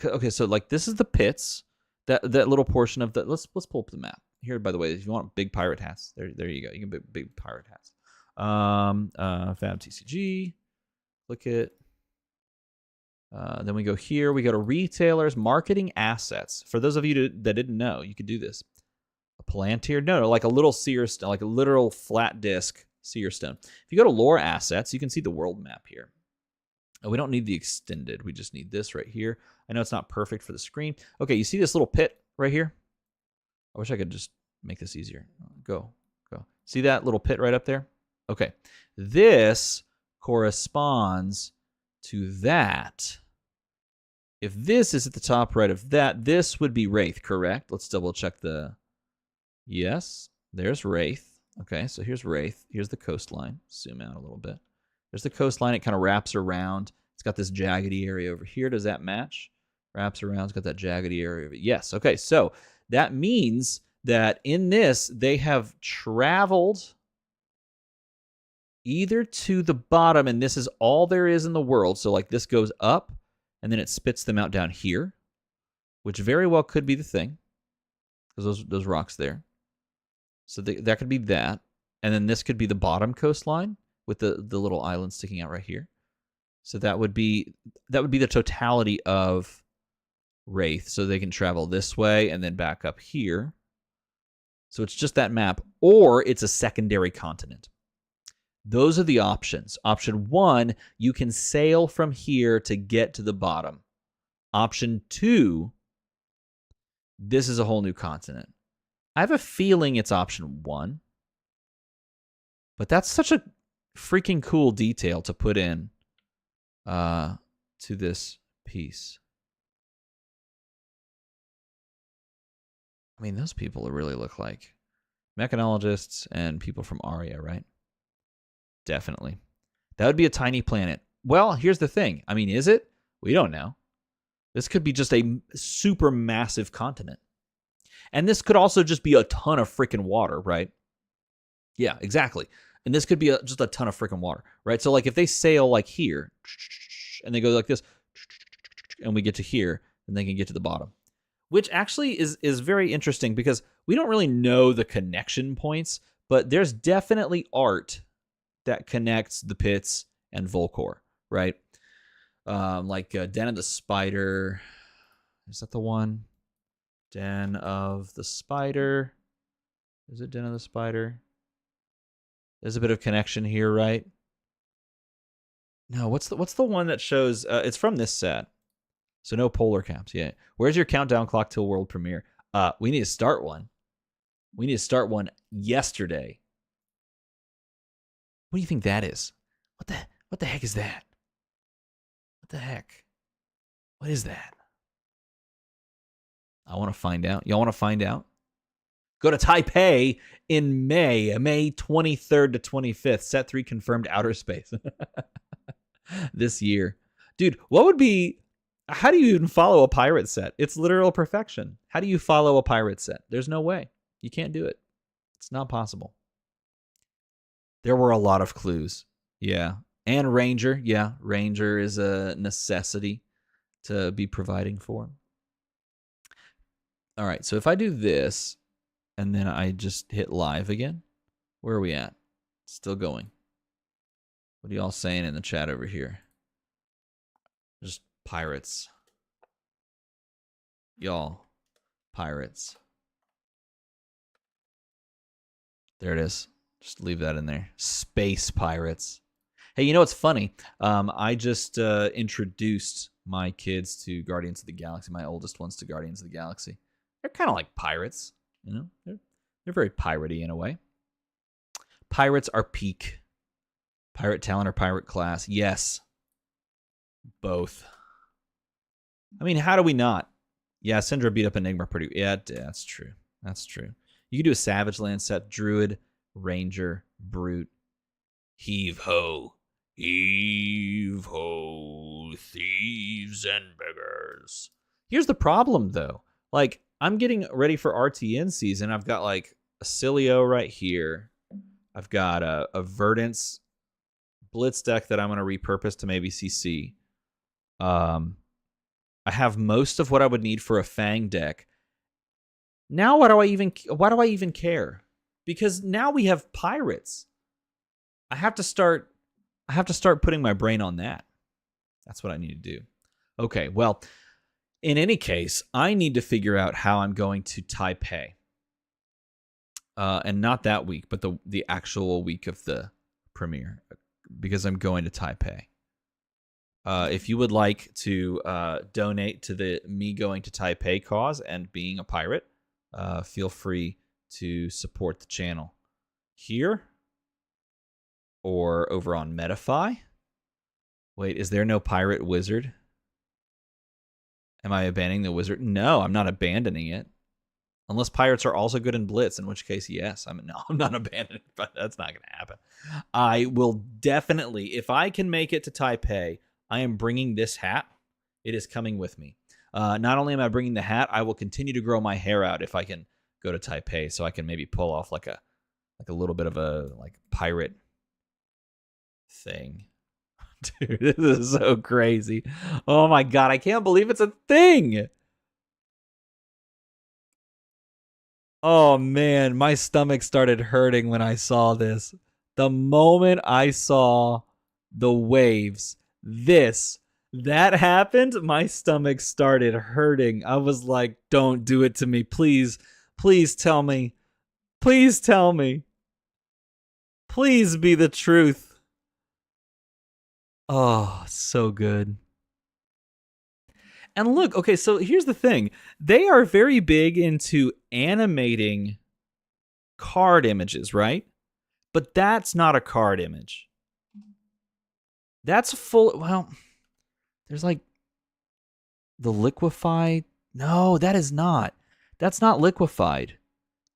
Okay, so like this is the pits. That little portion of the. Let's pull up the map here. By the way, if you want big pirate hats, there you go. You can big pirate hats. Fab TCG. Click it. Then we go here. We go to retailers, marketing assets. For those of you that didn't know, you could do this. A Palantir, no, like a little seer stone, like a literal flat disc seer stone. If you go to lore assets, you can see the world map here. We don't need the extended. We just need this right here. I know it's not perfect for the screen. Okay, you see this little pit right here? I wish I could just make this easier. Go. See that little pit right up there? Okay. This corresponds to that. If this is at the top right of that, this would be Wraith, correct? Let's double check the... Yes, there's Wraith. Okay, so here's Wraith. Here's the coastline. Zoom out a little bit. There's the coastline. It kind of wraps around. It's got this jaggedy area over here. Does that match? Wraps around. It's got that jaggedy area over here. Yes, okay, so that means that in this, they have traveled either to the bottom, and this is all there is in the world. So like this goes up, and then it spits them out down here, which very well could be the thing, because those rocks there. So that could be that, and then this could be the bottom coastline with the little island sticking out right here. So that would be the totality of Wraith. So they can travel this way and then back up here. So it's just that map, or it's a secondary continent. Those are the options. Option 1, you can sail from here to get to the bottom. Option 2, this is a whole new continent. I have a feeling it's option 1. But that's such a freaking cool detail to put in to this piece. I mean, those people really look like mechanologists and people from Aria, right? Definitely. That would be a tiny planet. Well, here's the thing. I mean, is it? We don't know. This could be just a super massive continent. And this could also just be a ton of freaking water, right? Yeah, exactly. And this could be just a ton of freaking water, right? So like if they sail like here, and they go like this, and we get to here, then they can get to the bottom. which actually is very interesting because we don't really know the connection points, but there's definitely art that connects the pits and Volcor, right? Like Den of the Spider. Is that the one? Den of the Spider. Is it Den of the Spider? There's a bit of connection here, right? No, what's the one that shows? It's from this set, so no polar caps. Yeah, where's your countdown clock till world premiere? We need to start one. We need to start one yesterday. What do you think that is? What the heck is that? What the heck? What is that? I want to find out. Y'all want to find out? Go to Taipei in May 23rd to 25th. Set 3 confirmed outer space. This year. Dude, what would be... How do you even follow a pirate set? It's literal perfection. How do you follow a pirate set? There's no way. You can't do it. It's not possible. There were a lot of clues. Yeah. And Ranger. Yeah, Ranger is a necessity to be providing for. All right, so if I do this, and then I just hit live again, where are we at? Still going. What are y'all saying in the chat over here? Just pirates. Y'all, pirates. There it is. Just leave that in there. Space pirates. Hey, you know what's funny? I just introduced my kids to Guardians of the Galaxy, my oldest ones to Guardians of the Galaxy. They're kind of like pirates, you know? They're very piratey in a way. Pirates are peak. Pirate talent or pirate class? Yes. Both. I mean, how do we not? Yeah, Syndra beat up Enigma pretty... Yeah, that's true. That's true. You could do a Savage Land set. Druid, Ranger, Brute. Heave ho. Heave ho, thieves and beggars. Here's the problem, though. Like, I'm getting ready for RTN season. I've got, like, a Cilio right here. I've got a Verdance Blitz deck that I'm going to repurpose to maybe CC. I have most of what I would need for a Fang deck. Now why do I even care? Because now we have pirates. I have to start putting my brain on that. That's what I need to do. Okay, well, in any case, I need to figure out how I'm going to Taipei. And not that week, but the actual week of the premiere, because I'm going to Taipei. If you would like to donate to the me going to Taipei cause and being a pirate, feel free to support the channel here or over on Metafy. Wait, is there no pirate wizard? Am I abandoning the wizard? No, I'm not abandoning it. Unless pirates are also good in Blitz, in which case, yes. I'm not abandoning, but that's not going to happen. I will definitely, if I can make it to Taipei, I am bringing this hat. It is coming with me. Not only am I bringing the hat, I will continue to grow my hair out if I can go to Taipei, so I can maybe pull off like a little bit of a pirate thing. Dude, this is so crazy. Oh my god, I can't believe it's a thing. Oh man, my stomach started hurting when I saw this. The moment I saw the waves, that happened, my stomach started hurting. I was like, don't do it to me. Please, please tell me. Please tell me. Please be the truth. Oh, so good. And look, okay, so here's the thing. They are very big into animating card images, right? But that's not a card image. That's full... Well, there's like... The liquefied... No, that is not. That's not liquefied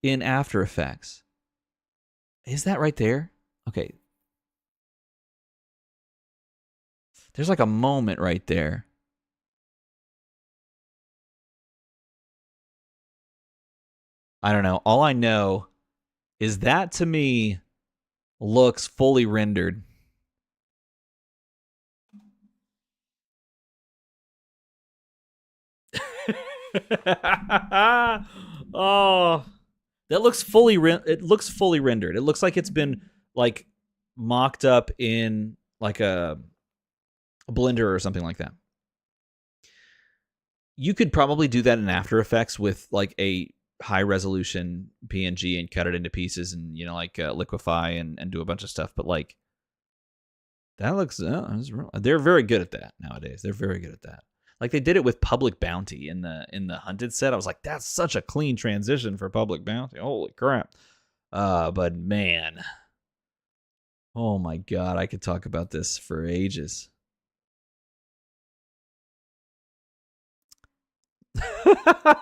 in After Effects. Is that right there? Okay. There's like a moment right there. I don't know. All I know is that to me looks fully rendered. Oh, that looks fully. It looks fully rendered. It looks like it's been like mocked up in like a Blender or something like that. You could probably do that in After Effects with like a high resolution PNG and cut it into pieces and like liquefy and do a bunch of stuff. But like that looks, they're very good at that nowadays. They're very good at that. Like they did it with Public Bounty in the Hunted set. I was like, that's such a clean transition for Public Bounty. Holy crap! But man, oh my god, I could talk about this for ages.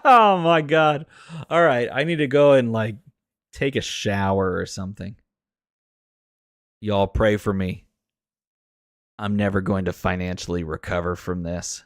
Oh my god! All right, I need to go and like take a shower or something. Y'all pray for me. I'm never going to financially recover from this.